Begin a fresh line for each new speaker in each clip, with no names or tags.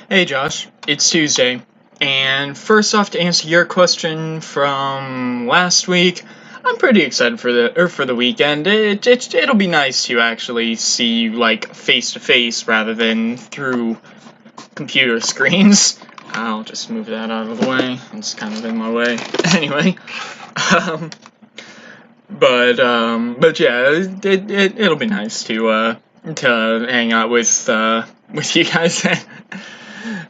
Hey Josh, it's Tuesday, and first off, to answer your question from last week, I'm pretty excited for the weekend. It'll be nice to actually see you like face to face rather than through computer screens. I'll just move that out of the way. It's kind of in my way. Anyway, um, but yeah, it'll be nice to hang out with you guys.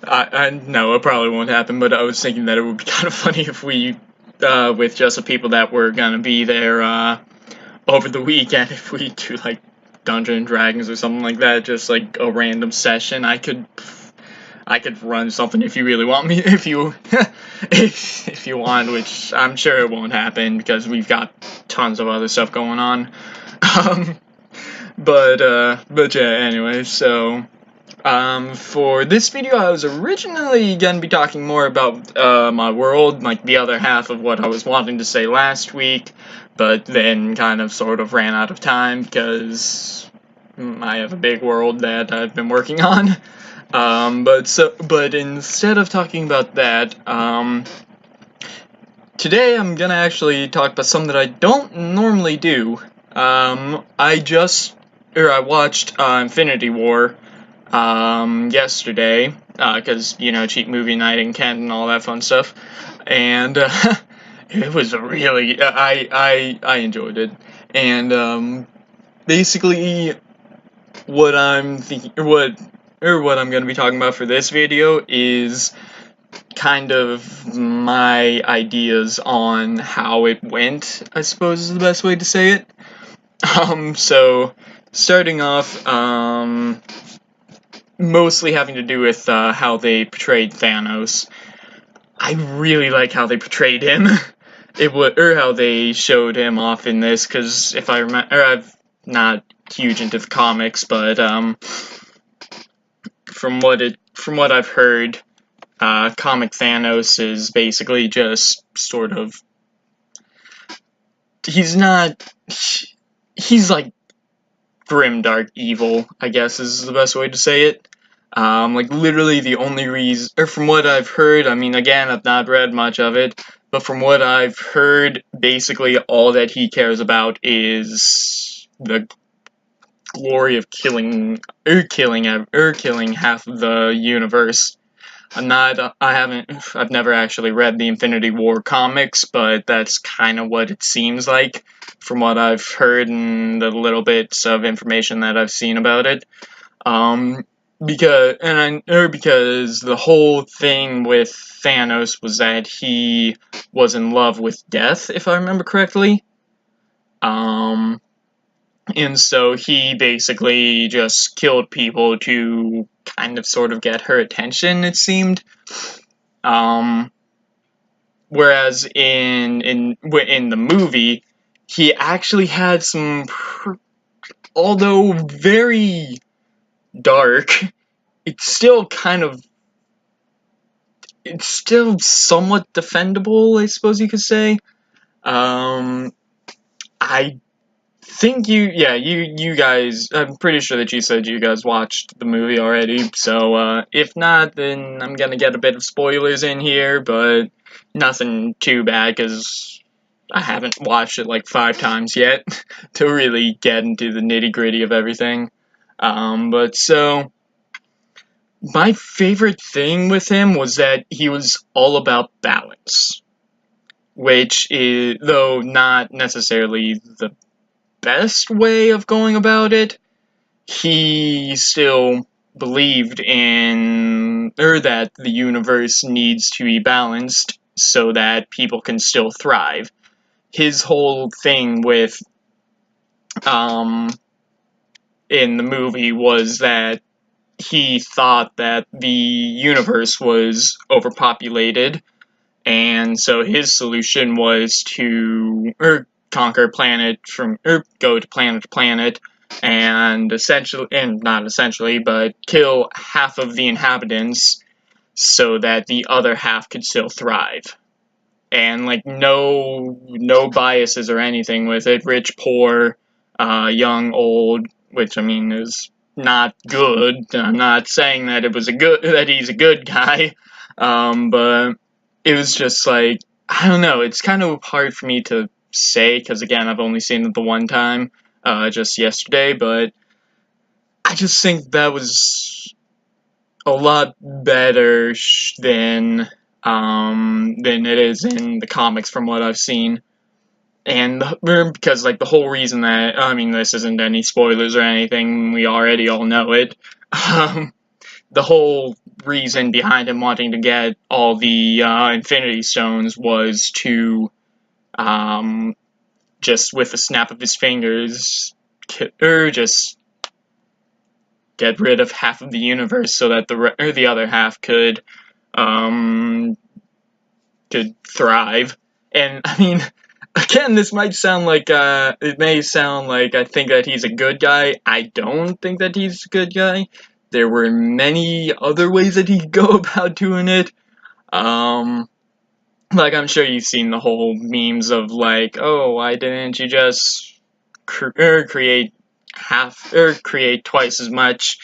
I know it probably won't happen, but I was thinking that it would be kind of funny if we, with just the people that were gonna be there, over the weekend, if we do like Dungeons and Dragons or something like that, just like a random session. I could run something if you really want me, if you, if you want, which I'm sure it won't happen because we've got tons of other stuff going on. Um, but yeah, anyway, so. For this video, I was originally going to be talking more about my world, like the other half of what I was wanting to say last week, but then kind of sort of ran out of time because I have a big world that I've been working on. But instead of talking about that, today I'm gonna actually talk about something that I don't normally do. I watched Infinity War yesterday, because, cheap movie night in Kent and all that fun stuff, and, it was really, I enjoyed it, and, basically, what I'm thinking, what I'm gonna be talking about for this video is kind of my ideas on how it went, I suppose is the best way to say it. So, starting off, mostly having to do with how they portrayed Thanos. I really like how they portrayed him. Or how they showed him off in this, because if I remember, I'm not huge into the comics, but from what I've heard, comic Thanos is basically just sort of he's like grim dark evil, I guess is the best way to say it. Like literally the only reason, or from what I've heard, I mean, again, I've not read much of it, but from what I've heard, basically all that he cares about is the glory of killing half of the universe. I've never actually read the Infinity War comics, but that's kind of what it seems like from what I've heard and the little bits of information that I've seen about it. Because the whole thing with Thanos was that he was in love with death, if I remember correctly. And so he basically just killed people to kind of sort of get her attention, it seemed. Whereas in the movie, he actually had some, although very dark, it's still somewhat defendable, I suppose you could say. I think you guys, I'm pretty sure that you said you guys watched the movie already, so, if not, then I'm gonna get a bit of spoilers in here, but nothing too bad, because I haven't watched it like 5 times yet to really get into the nitty-gritty of everything. But so, my favorite thing with him was that he was all about balance, which is, though not necessarily the best way of going about it, he still believed that the universe needs to be balanced so that people can still thrive. His whole thing with, in the movie was that he thought that the universe was overpopulated, and so his solution was to conquer go to planet to planet, and not essentially, but kill half of the inhabitants so that the other half could still thrive. And like no biases or anything with it, rich, poor, young, old, which I mean is not good. I'm not saying that he's a good guy, but it was just like, I don't know. It's kind of hard for me to say because again, I've only seen it the one time, just yesterday. But I just think that was a lot better than it is in the comics from what I've seen. And because like the whole reason that, I mean, this isn't any spoilers or anything, we already all know it. The whole reason behind him wanting to get all the Infinity Stones was to just with a snap of his fingers, or just get rid of half of the universe so that the other half um, could thrive. And I mean, again, this might sound like it may sound like I think that he's a good guy. I don't think that he's a good guy. There were many other ways that he could go about doing it. Like I'm sure you've seen the whole memes of like, oh, why didn't you just create create twice as much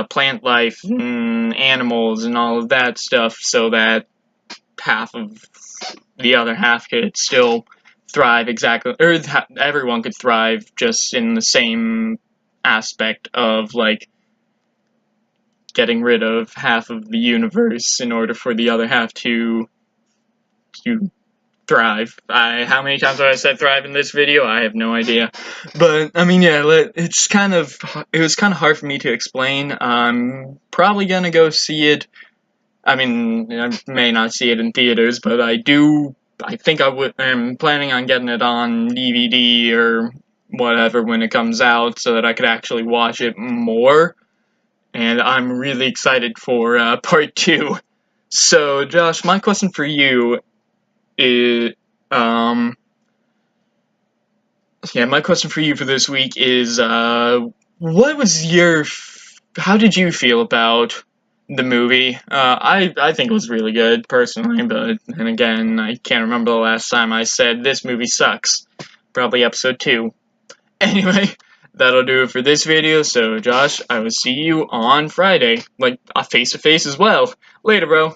plant life and animals and all of that stuff so that half of the other half could still thrive exactly, or everyone could thrive just in the same aspect of like getting rid of half of the universe in order for the other half to thrive. How many times have I said thrive in this video? I have no idea. But, I mean, yeah, it was kind of hard for me to explain. I'm probably gonna go see it. I mean, I may not see it in theaters, but I'm planning on getting it on DVD or whatever when it comes out so that I could actually watch it more. And I'm really excited for part 2. So, Josh, my question for you is, my question for you for this week is, what was how did you feel about the movie? I think it was really good, personally, but then again, I can't remember the last time I said this movie sucks. Probably episode 2. Anyway, that'll do it for this video, so Josh, I will see you on Friday. Like, face-to-face as well. Later, bro.